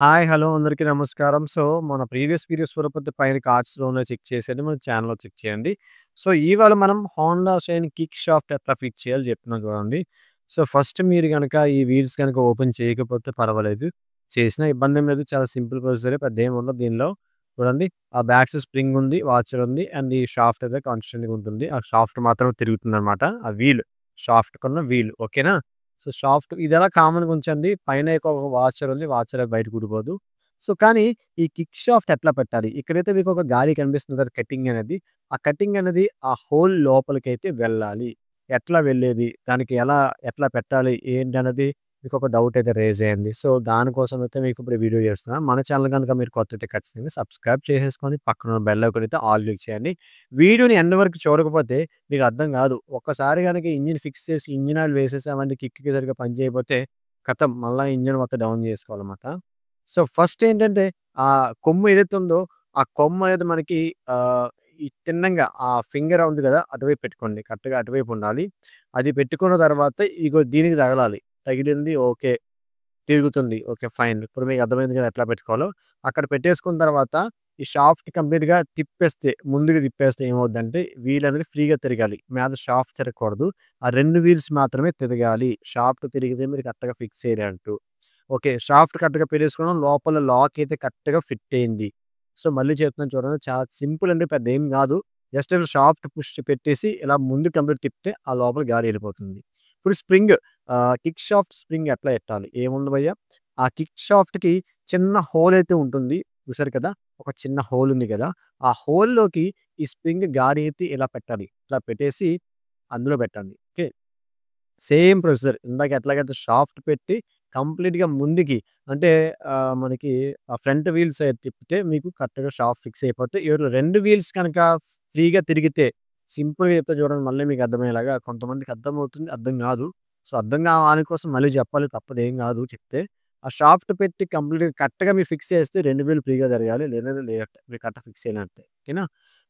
Hi. Hello. అందరికీ నమస్కారం. So, మన ప్రీవియస్ వీడియోస్ చూడకపోతే పైన కార్డ్స్‌లోనే చెక్ చేసేయండి. మన ఛానెల్‌లో చెక్ చేయండి. సో, ఇవాళ మనం హోండా షైన్ కిక్ షాఫ్ట్ ఎట్లా ఫిక్స్ చేయాలో చెప్తున్నాను చూడండి. సో, ఫస్ట్ మీరు గనక ఈ వీల్స్ గనక ఓపెన్ చేయకపోతే పర్వాలేదు. చేసినా ఇబ్బందేం లేదు. చాలా సింపుల్ ప్రొసీజరే పెద్దేం ఉండదు దీనిలో. చూడండి ఆ బ్యాక్ సైడ్ స్ప్రింగ్ ఉంది, వాచర్ ఉంది అండ్ ఈ షాఫ్ట్ అయితే కాన్స్టెంట్‌గా ఉంటుంది. ఆ షాఫ్ట్ మాత్రం తిరుగుతుందనమాట. ఆ వీల్ షాఫ్ట్‌కున్న వీల్ ఓకేనా? సో, సాఫ్ట్ ఇదెలా కామన్‌గా ఉంచండి. పైన ఒక వాచర్ ఉంది. వాచర్ అది బయటకి ఊడిపోదు. సో, కానీ ఈ కిక్ షాఫ్ట్ ఎట్లా పెట్టాలి? ఇక్కడైతే మీకు ఒక గాలి కనిపిస్తుంది కదా! కటింగ్ అనేది. ఆ కటింగ్ అనేది ఆ హోల్ లోపలికైతే వెళ్ళాలి. ఎట్లా వెళ్ళేది? దానికి ఎట్లా పెట్టాలి? ఏంటన్నది మీకొక డౌట్ అయితే రైజ్ అయింది. సో, దానికోసం అయితే మీకు ఇప్పుడు వీడియో చేస్తున్నా. మన ఛానల్ గనుక మీరు కొత్తయితే ఖచ్చితంగా సబ్స్క్రైబ్ చేసేసుకొని పక్కన ఉన్న బెల్ ఐకాన్ అయితే ఆల్ క్లిక్ చేయండి. వీడియోని ఎండ్ వరకు చూడకపోతే మీకు అర్థం కాదు. ఒక్కసారి గనక ఇంజిన్ ఫిక్స్ చేసి ఇంజిన్ ఆయిల్ వేసేసామంటే కిక్‌కి సరిగ్గా పని చేయకపోతే ఖతం మళ్ళా ఇంజిన్ మొత్తం డౌన్ చేసుకోవాలన్నమాట. సో, ఫస్ట్ ఏంటంటే కొమ్ము ఏదైతే ఉందో ఆ కొమ్ము అనేది మనకి ఆహ్, ఈ తిన్నంగా ఆ ఫింగర్ ఉంది కదా! అటువైపు పెట్టుకోండి. కరెక్ట్‌గా అటువైపు ఉండాలి. అది పెట్టుకున్న తర్వాత ఇగో దీనికి తగలాలి. తగిలింది ఓకే. తిరుగుతుంది. ఓకే. ఫైన్. ఇప్పుడు మీకు అర్థమైంది కదా! ఎట్లా పెట్టుకోవాలో. అక్కడ పెట్టేసుకున్న తర్వాత ఈ షాఫ్ట్ కంప్లీట్‌గా తిప్పేస్తే ముందుకు తిప్పేస్తే ఏమవుద్దంటే వీల్ అనేది ఫ్రీగా తిరగాలి. మీద షాఫ్ట్ తిరగకూడదు. ఆ 2 వీల్స్ మాత్రమే తిరగాలి. షాఫ్ట్ తిరిగితే మీరు కరెక్ట్‌గా ఫిక్స్ అయ్యినట్టు. ఓకే. షాఫ్ట్ కరెక్ట్‌గా పెట్టేసుకున్నాం. లోపల లాక్ అయితే కరెక్ట్‌గా ఫిట్ అయింది. సో, మళ్ళీ చెప్తున్నాను చూడండి. చాలా సింపుల్ అండి. పెద్దేం గాదు. జస్ట్ ఇలా షాఫ్ట్ పుష్ పెట్టేసి ఇలా ముందుకు కంప్లీట్ తిప్పితే ఆ లోపల గాలి ఎళ్ళిపోతుంది. ఇప్పుడు స్ప్రింగ్ కిక్ షాఫ్ట్ స్ప్రింగ్ ఎట్లా ఎట్టాలి? ఏముంది భయ్యా ఆ కిక్ షాఫ్ట్‌కి చిన్న హోల్ అయితే ఉంటుంది. చూసారు కదా! ఒక చిన్న హోల్ ఉంది గదా! ఆ హోల్‌లోకి ఈ స్ప్రింగ్ గాడి అయితే ఇలా పెట్టాలి. ఇలా పెట్టేసి అందులో పెట్టండి. ఓకే. Same procedure. ఇందాక ఎట్లాగైతే షాఫ్ట్ పెట్టి కంప్లీట్‌గా ముందుకి అంటే మనకి ఫ్రంట్ వీల్ సైడ్ తిప్పితే మీకు కరెక్ట్‌గా షాఫ్ట్ ఫిక్స్ అయిపోతే 2 వీల్స్ కనుక ఫ్రీగా తిరిగితే సింపుల్‌గా చెప్తా చూడండి మళ్ళీ మీకు అర్థమయ్యేలాగా. కొంతమందికి అర్థమవుతుంది, అర్థం కాదు. సో, అర్థం కాని కోసం మళ్ళీ చెప్పాలి తప్పదు ఏం కాదు చెప్తే. ఆ షాఫ్ట్ పెట్టి కంప్లీట్‌గా కరెక్ట్‌గా మీరు ఫిక్స్ చేస్తే 2 వీల్ ఫ్రీగా తిరగాలి. లేదంటే లేనట్టే. మీరు కరెక్ట్‌గా ఫిక్స్ అయినట్టే. ఓకేనా?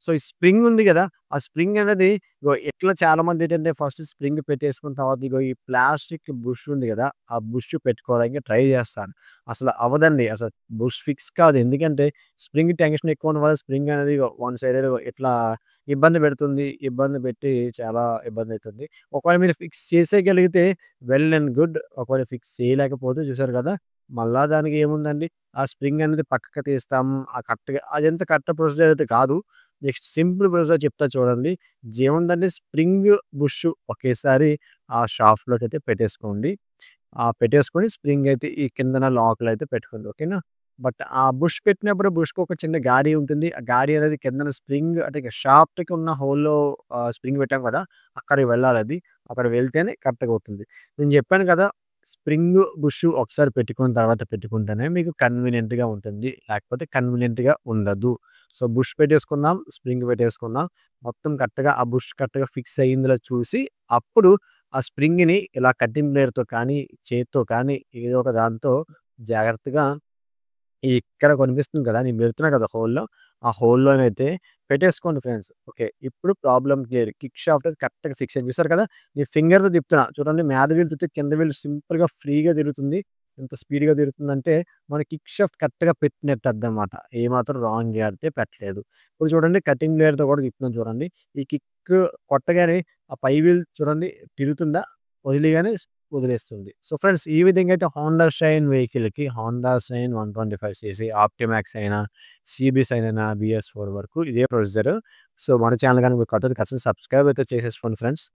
సో, ఈ స్ప్రింగ్ ఉంది గదా! ఆ స్ప్రింగ్ అనేది ఇగో ఇట్లా చాలామందేంటంటే ఫస్ట్ స్ప్రింగ్ పెట్టేసుకున్న తర్వాత ఇగో ఈ ప్లాస్టిక్ బుష్ ఉంది గదా! ఆ బుష్ పెట్టుకోవడానికి ట్రై జేస్తారు. అసలు అవ్వదండి. అసలు బుష్ ఫిక్స్ కాదు. ఎందుకంటే స్ప్రింగ్ టెన్షన్ ఎక్కువ ఉండడం వల్ల స్ప్రింగ్ అనేది వన్ సైడెడ్ ఇట్లా ఇబ్బంది పెడుతుంది. ఇబ్బంది పెట్టి చాలా ఇబ్బందయితుంది. ఒకవేళ మీరు ఫిక్స్ చేసేయగలిగితే వెల్ అండ్ గుడ్. ఒకవేళ ఫిక్స్ చేయలేకపోతే చూసారు కదా! మళ్ళా దానికి ఏముందండి. ఆ స్ప్రింగ్ అనేది పక్కకి తీస్తాం. కరెక్ట్‌గా అదంతా కరెక్ట్ ప్రొసీజర్ అయితే కాదు. నెక్స్ట్ సింపుల్ ప్రొసీజర్ చెప్తా చూడండి. ఏముందంటే స్ప్రింగ్, బుష్ ఒకేసారి ఆ షాఫ్ట్‌లోకైతే పెట్టేసుకోండి. పెట్టేసుకొని స్ప్రింగ్ అయితే ఈ కిందన లాక్‌లో అయితే పెట్టుకోండి. ఓకేనా? బట్ ఆ బుష్ పెట్టినప్పుడు బుష్‌కి ఒక చిన్న గాడి ఉంటుంది. ఆ గాడి అనేది కిందన స్ప్రింగ్ అంటే షాఫ్ట్‌కి ఉన్న హోల్‌లో స్ప్రింగ్ పెట్టాం కదా! అక్కడికి వెళ్ళాలది. అక్కడ వెళ్తేనే కరెక్ట్‌గా అవుతుంది. నేను చెప్పాను కదా! స్ప్రింగ్, బుష్ ఒకసారి పెట్టుకున్న తర్వాత పెట్టుకుంటేనే మీకు కన్వీనియంట్‌గా ఉంటుంది. లేకపోతే కన్వీనియంట్‌గా ఉండదు. సో, బుష్ పెట్టేసుకున్నాం, స్ప్రింగ్ పెట్టేసుకున్నాం. మొత్తం కరెక్ట్‌గా ఆ బుష్ కరెక్ట్‌గా ఫిక్స్ అయిందిలా చూసి, అప్పుడు ఆ స్ప్రింగ్‌ని ఇలా కటింగ్ బ్లేడ్‌తో కానీ, చేత్తో కానీ ఏదో ఒక దాంతో జాగ్రత్తగా ఇక్కడ కనిపిస్తుంది కదా! నేను పెడుతున్నా కదా హోల్‌లో, ఆ హోల్‌లోనైతే పెట్టేసుకోండి ఫ్రెండ్స్. ఓకే. ఇప్పుడు ప్రాబ్లమ్ క్లియర్. కిక్ షాఫ్ట్ అయితే కరెక్ట్‌గా ఫిక్స్ అయింది. చూసారు కదా! నేను ఫింగర్‌తో తిప్పుతున్నా. చూడండి మీద వీల్ తిప్పితే కింద వీల్ సింపుల్‌గా ఫ్రీగా తిరుగుతుంది. ఎంత స్పీడ్‌గా తిరుగుతుందంటే, మన కిక్ షాఫ్ట్ కరెక్ట్‌గా పెట్టినట్టు అర్థమనమాట. ఏమాత్రం రాంగ్ అయితే పెట్టలేదు. ఇప్పుడు చూడండి కటింగ్ బ్లేడ్‌తో కూడా తిప్పుతున్నాను చూడండి. ఈ కిక్ కొట్టగానే ఆ పై వీల్ చూడండి తిరుగుతుందా? వదిలియగానే వదిలేస్తుంది. సో, ఫ్రెండ్స్ ఈ విధంగా అయితే హోండా షైన్ వెహికల్‌కి హోండా షైన్ 125 సీసీ ఆప్టిమాక్స్ అయినా, సీబీ షైన్ అయినా, BS4 వరకు ఇదే ప్రొసీజర్. సో, మన ఛానల్ గాని మీరు కొత్తగా ఖచ్చితంగా సబ్స్క్రైబ్ అయితే చేసేసుకోండి ఫ్రెండ్స్.